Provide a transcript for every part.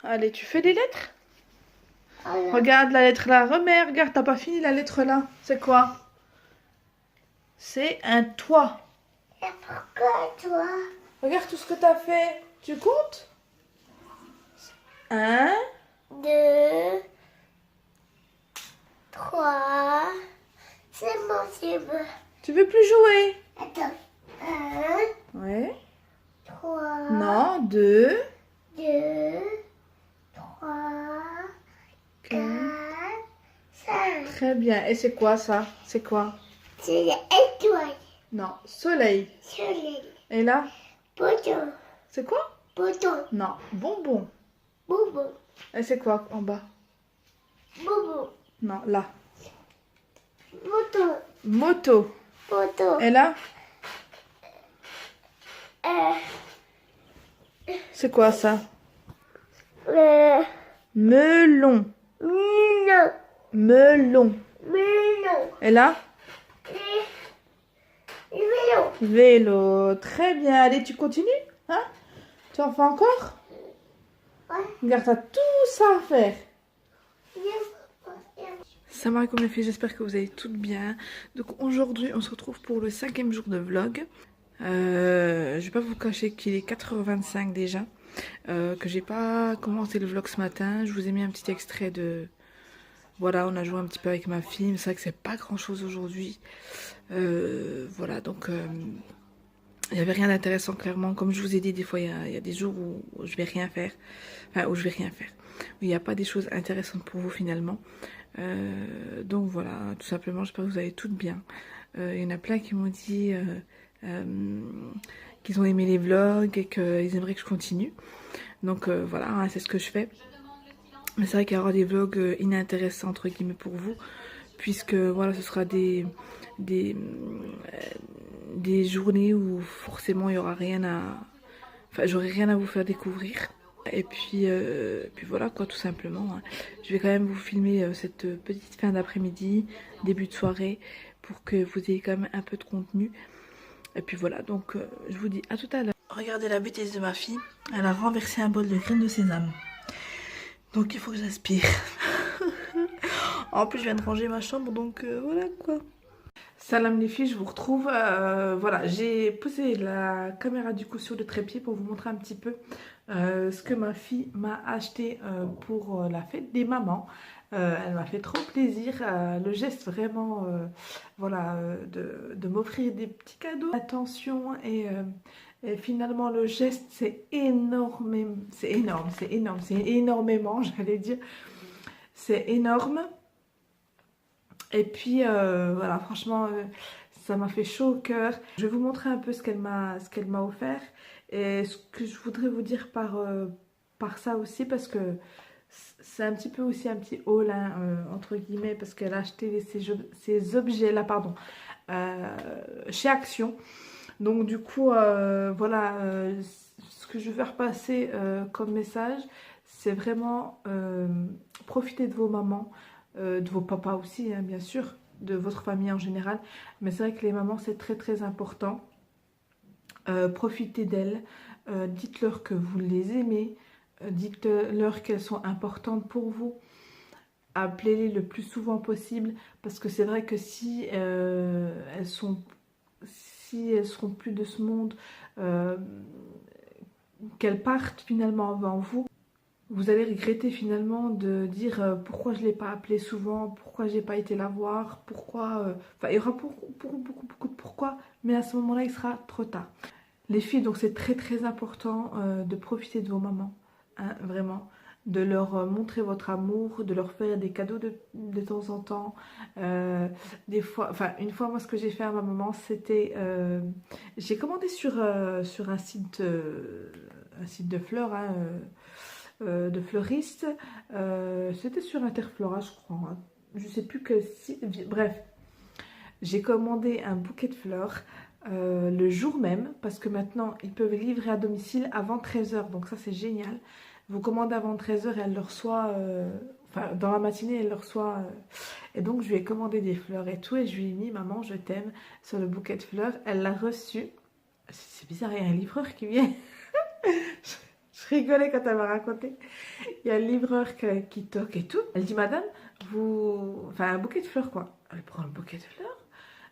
Allez, tu fais les lettres? Alors, Regarde la lettre là. Remets, regarde, t'as pas fini la lettre là. C'est quoi? C'est un toit. et pourquoi toi? Regarde tout ce que t'as fait. Tu comptes? Un. Deux, trois, c'est possible. Tu veux plus jouer? Attends. Un, Ouais. trois, Non, deux. deux, trois, Quatre. quatre, cinq. Très bien. Et c'est quoi ça? C'est quoi? C'est l'étoile. Non, soleil. Soleil. Et là? Poteau. C'est quoi? Poteau. Non, bonbon. Boubou. Et c'est quoi en bas? Boubou. Non, là. Poteau. Moto. Poteau. Et là? Euh, C'est quoi ça? le Melon. melon. Melon. Melon. Et là? Le vélo. Vélo. Très bien. Allez, tu continues? Hein? Tu en fais encore? Ouais. Regarde, t'as tout ça à faire. Salam alaikum les filles, j'espère que vous allez toutes bien. Donc aujourd'hui, on se retrouve pour le 5e jour de vlog. Je vais pas vous cacher qu'il est 4h25 déjà. Que j'ai pas commencé le vlog ce matin. Je vous ai mis un petit extrait de... Voilà, on a joué un petit peu avec ma fille. C'est vrai que c'est pas grand chose aujourd'hui. Voilà, donc... il n'y avait rien d'intéressant clairement. Comme je vous ai dit, des fois il y a des jours où je vais rien faire. Enfin, où je vais rien faire. Où il n'y a pas des choses intéressantes pour vous finalement. Donc voilà, tout simplement, j'espère que vous allez toutes bien. Il y en a plein qui m'ont dit qu'ils ont aimé les vlogs et qu'ils aimeraient que je continue. Donc voilà, hein, c'est ce que je fais. Mais c'est vrai qu'il y aura des vlogs inintéressants entre guillemets pour vous. Puisque voilà, ce sera des, des journées où forcément il y aura rien à... Enfin, j'aurai rien à vous faire découvrir. Et puis voilà quoi, tout simplement. Hein. Je vais quand même vous filmer cette petite fin d'après-midi, début de soirée, pour que vous ayez quand même un peu de contenu. Et puis voilà, donc je vous dis à tout à l'heure. Regardez la bêtise de ma fille, elle a renversé un bol de graines de sésame. Donc il faut que j'aspire. En plus je viens de ranger ma chambre, donc voilà quoi. Salam les filles, je vous retrouve. Voilà, j'ai posé la caméra du coup sur le trépied pour vous montrer un petit peu ce que ma fille m'a acheté pour la fête des mamans. Elle m'a fait trop plaisir. Le geste vraiment, voilà, de m'offrir des petits cadeaux. Attention et finalement le geste c'est énorme, c'est énorme, c'est énorme, c'est énormément, j'allais dire. C'est énorme. Et puis voilà, franchement, ça m'a fait chaud au cœur. Je vais vous montrer un peu ce qu'elle m'a offert et ce que je voudrais vous dire par ça aussi, parce que c'est un petit peu aussi un petit haul, hein, entre guillemets, parce qu'elle a acheté ces objets-là, pardon, chez Action. Donc du coup, voilà, ce que je veux faire passer comme message, c'est vraiment profiter de vos mamans, de vos papas aussi, hein, bien sûr, de votre famille en général. Mais c'est vrai que les mamans, c'est très très important. Profitez d'elles, dites-leur que vous les aimez, dites-leur qu'elles sont importantes pour vous. Appelez-les le plus souvent possible, parce que c'est vrai que si si elles seront plus de ce monde, euh, qu'elles partent finalement avant vous, vous allez regretter finalement de dire pourquoi je ne l'ai pas appelé souvent, pourquoi j'ai pas été la voir, pourquoi... Enfin, il y aura beaucoup de pourquoi, mais à ce moment-là, il sera trop tard. Les filles, donc c'est très très important de profiter de vos mamans, hein, vraiment. De leur montrer votre amour, de leur faire des cadeaux de temps en temps. Des fois, enfin, une fois, moi, ce que j'ai fait à ma maman, c'était... j'ai commandé sur un site de fleurs, hein, de fleuriste. C'était sur Interflora, je crois. Hein. Je sais plus que si. Bref, j'ai commandé un bouquet de fleurs le jour même, parce que maintenant ils peuvent livrer à domicile avant 13h. Donc ça, c'est génial. Vous commandez avant 13h et elle le reçoit. Enfin, dans la matinée, elle le reçoit. Et donc, je lui ai commandé des fleurs et tout. Et je lui ai mis maman, je t'aime sur le bouquet de fleurs. Elle l'a reçu. C'est bizarre, il y a un livreur qui vient. Je rigolais quand elle m'a raconté. Il y a le livreur qui toque et tout. Elle dit, madame, vous... Enfin, un bouquet de fleurs, quoi. Elle prend le bouquet de fleurs,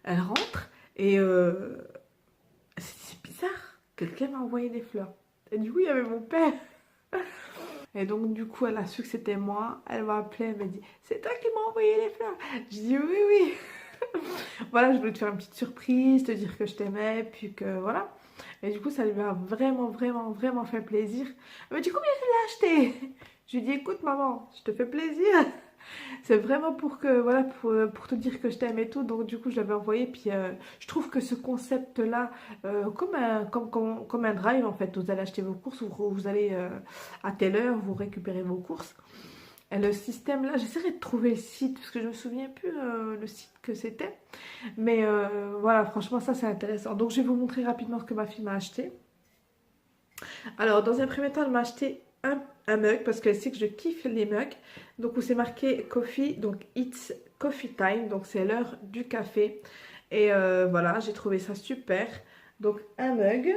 elle rentre et c'est bizarre. Quelqu'un m'a envoyé des fleurs. Et du coup, il y avait mon père. Et donc, du coup, elle a su que c'était moi. Elle m'a appelé, elle m'a dit, c'est toi qui m'as envoyé les fleurs. Je dis, oui, oui. Voilà, je voulais te faire une petite surprise, te dire que je t'aimais, puis que voilà. Et du coup, ça lui a vraiment fait plaisir. Elle m'a dit, combien tu l'as acheté? Je lui ai dit, écoute maman, je te fais plaisir. C'est vraiment pour que, voilà, pour te dire que je t'aime et tout. Donc du coup, je l'avais envoyé. Puis je trouve que ce concept-là, comme un drive en fait, vous allez acheter vos courses, vous allez à telle heure, vous récupérez vos courses. Et le système là, j'essaierai de trouver le site parce que je me souviens plus le site que c'était. Mais voilà, franchement, ça c'est intéressant. Donc je vais vous montrer rapidement ce que ma fille m'a acheté. Alors, dans un premier temps, elle m'a acheté un mug parce qu'elle sait que je kiffe les mugs. Donc, où c'est marqué coffee, donc it's coffee time, donc c'est l'heure du café. Et voilà, j'ai trouvé ça super. Donc, un mug.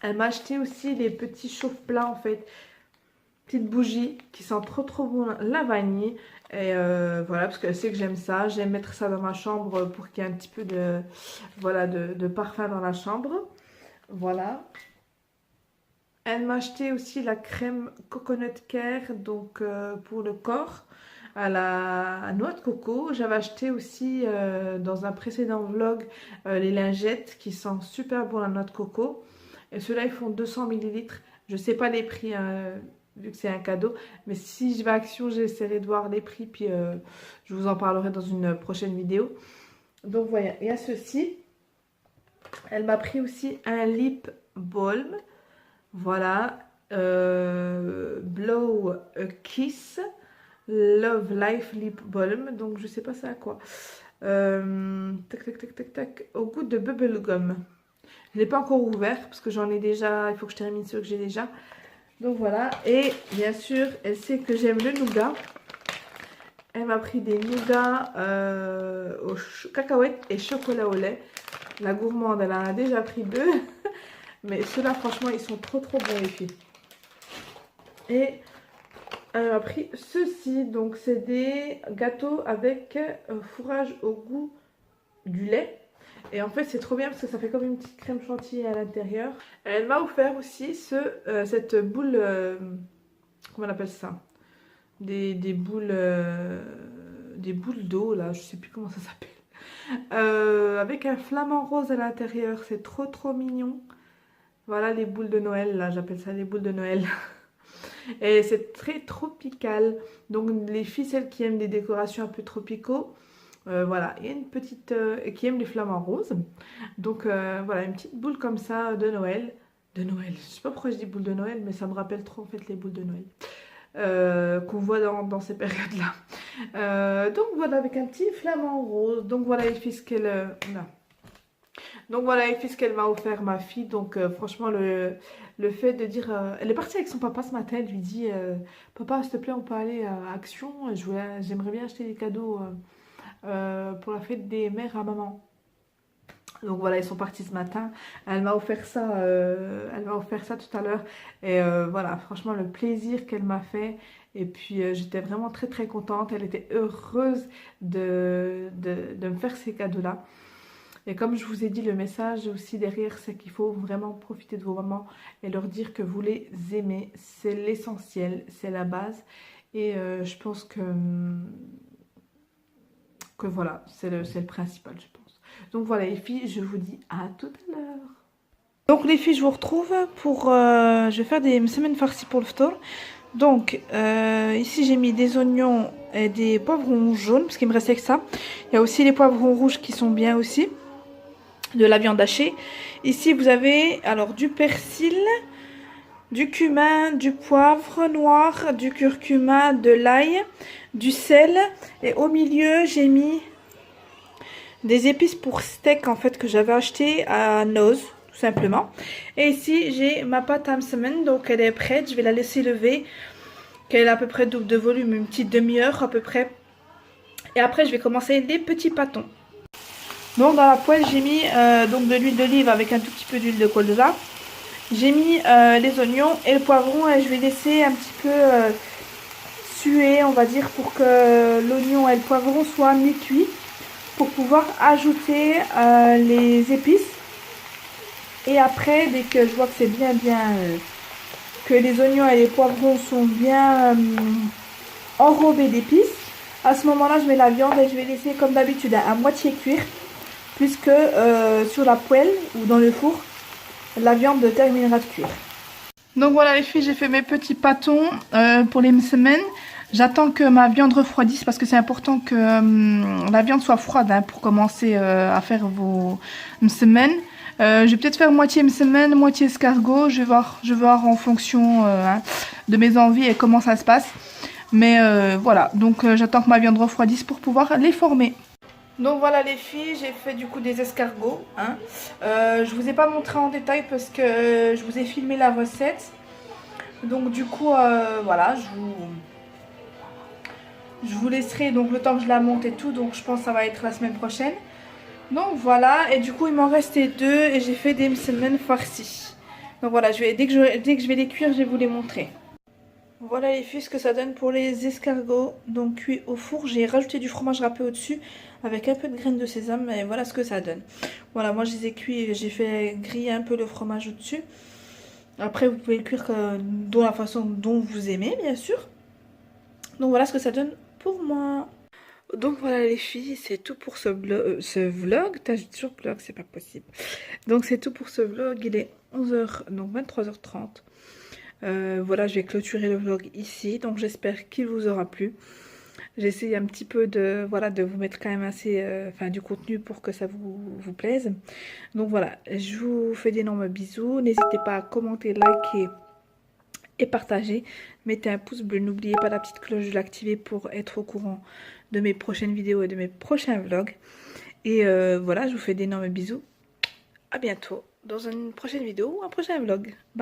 Elle m'a acheté aussi les petits chauffe-plats en fait. Petites bougies qui sentent trop bon la vanille. Et voilà, parce qu'elle sait que j'aime ça. J'aime mettre ça dans ma chambre pour qu'il y ait un petit peu de, voilà, de parfum dans la chambre. Voilà. Elle m'a acheté aussi la crème Coconut Care, donc pour le corps, à la noix de coco. J'avais acheté aussi dans un précédent vlog les lingettes qui sentent super bon la noix de coco. Et ceux-là, ils font 200 ml. Je ne sais pas les prix, vu que c'est un cadeau. Mais si je vais à Action, j'essaierai de voir les prix. Puis je vous en parlerai dans une prochaine vidéo. Donc voilà, il y a ceci. Elle m'a pris aussi un lip balm. Voilà, Blow a Kiss Love Life Lip Balm. Donc je sais pas ça à quoi. Tac, au goût de bubblegum. Je l'ai pas encore ouvert parce que j'en ai déjà. Il faut que je termine ce que j'ai déjà. Donc voilà. Et bien sûr, elle sait que j'aime le nougat. Elle m'a pris des nougats aux cacahuètes et chocolat au lait. La gourmande, elle en a déjà pris 2. Mais ceux-là, franchement, ils sont trop bons, les filles. Et elle m'a pris ceci. Donc, c'est des gâteaux avec fourrage au goût du lait. Et en fait, c'est trop bien parce que ça fait comme une petite crème chantilly à l'intérieur. Elle m'a offert aussi cette boule... comment on appelle ça? Des boules d'eau, là. Je sais plus comment ça s'appelle. Avec un flamant rose à l'intérieur. C'est trop mignon. Voilà les boules de Noël, là, j'appelle ça les boules de Noël. Et c'est très tropical. Donc les filles, celles qui aiment des décorations un peu tropicaux, voilà, il y a une petite... qui aime les flamants roses. Donc voilà, une petite boule comme ça de Noël. De Noël, je sais pas pourquoi je dis boule de Noël, mais ça me rappelle trop en fait les boules de Noël. Qu'on voit dans ces périodes-là. Donc voilà, avec un petit flamant rose. Donc voilà les filles, ce qu'elle... Donc voilà, et puis ce qu'elle m'a offert ma fille. Donc franchement, le fait de dire... elle est partie avec son papa ce matin. Elle lui dit, papa, s'il te plaît, on peut aller à Action. J'aimerais bien acheter des cadeaux pour la fête des mères à maman. Donc voilà, ils sont partis ce matin. Elle m'a offert ça tout à l'heure. Et voilà, franchement, le plaisir qu'elle m'a fait. Et puis j'étais vraiment très contente. Elle était heureuse de me faire ces cadeaux-là. Et comme je vous ai dit, le message aussi derrière, c'est qu'il faut vraiment profiter de vos mamans et leur dire que vous les aimez. C'est l'essentiel, c'est la base. Et je pense que voilà, c'est le principal, je pense. Donc voilà les filles, je vous dis à tout à l'heure. Donc les filles, je vous retrouve pour... je vais faire des semaines farcies pour le phtor. Donc ici j'ai mis des oignons et des poivrons jaunes parce qu'il me restait que ça. Il y a aussi les poivrons rouges qui sont bien aussi. De la viande hachée. Ici vous avez alors du persil, du cumin, du poivre noir, du curcuma, de l'ail, du sel. Et au milieu j'ai mis des épices pour steak en fait que j'avais acheté à Noz tout simplement. Et ici j'ai ma pâte à semaine, donc elle est prête. Je vais la laisser lever, qu'elle a à peu près double de volume, une petite demi-heure à peu près. Et après je vais commencer les petits pâtons. Donc dans la poêle j'ai mis donc de l'huile d'olive avec un tout petit peu d'huile de colza. J'ai mis les oignons et le poivron et je vais laisser un petit peu suer, on va dire, pour que l'oignon et le poivron soient mi-cuits, pour pouvoir ajouter les épices. Et après, dès que je vois que c'est bien que les oignons et les poivrons sont bien enrobés d'épices, à ce moment-là, je mets la viande et je vais laisser comme d'habitude à moitié cuire, puisque sur la poêle ou dans le four, la viande terminera de cuire. Donc voilà les filles, j'ai fait mes petits pâtons pour les semaines. J'attends que ma viande refroidisse parce que c'est important que la viande soit froide hein, pour commencer à faire vos semaines. Je vais peut-être faire moitié semaine, moitié escargot. Je vais voir en fonction hein, de mes envies et comment ça se passe. Mais voilà, donc j'attends que ma viande refroidisse pour pouvoir les former. Donc voilà les filles, j'ai fait du coup des escargots. Hein. Je vous ai pas montré en détail parce que je vous ai filmé la recette. Donc du coup, voilà, je vous laisserai donc le temps que je la monte et tout. Donc je pense que ça va être la semaine prochaine. Donc voilà, et du coup il m'en restait 2 et j'ai fait des semaines farcies. Donc voilà, dès que je vais les cuire, je vais vous les montrer. Voilà les filles ce que ça donne pour les escargots, donc cuits au four. J'ai rajouté du fromage râpé au-dessus avec un peu de graines de sésame et voilà ce que ça donne. Voilà, moi je les ai cuits et j'ai fait griller un peu le fromage au-dessus. Après vous pouvez le cuire de la façon dont vous aimez bien sûr. Donc voilà ce que ça donne pour moi. Donc voilà les filles, c'est tout pour ce vlog. J'ai toujours vlog, c'est pas possible. Donc c'est tout pour ce vlog, il est 11h, donc 23h30. Voilà, je vais clôturer le vlog ici. Donc j'espère qu'il vous aura plu. J'ai essayé un petit peu de, voilà, de vous mettre quand même assez du contenu pour que ça vous plaise. Donc voilà, je vous fais d'énormes bisous. N'hésitez pas à commenter, liker et partager. Mettez un pouce bleu. N'oubliez pas la petite cloche de l'activer pour être au courant de mes prochaines vidéos et de mes prochains vlogs. Et voilà, je vous fais d'énormes bisous. À bientôt dans une prochaine vidéo ou un prochain vlog. Bye.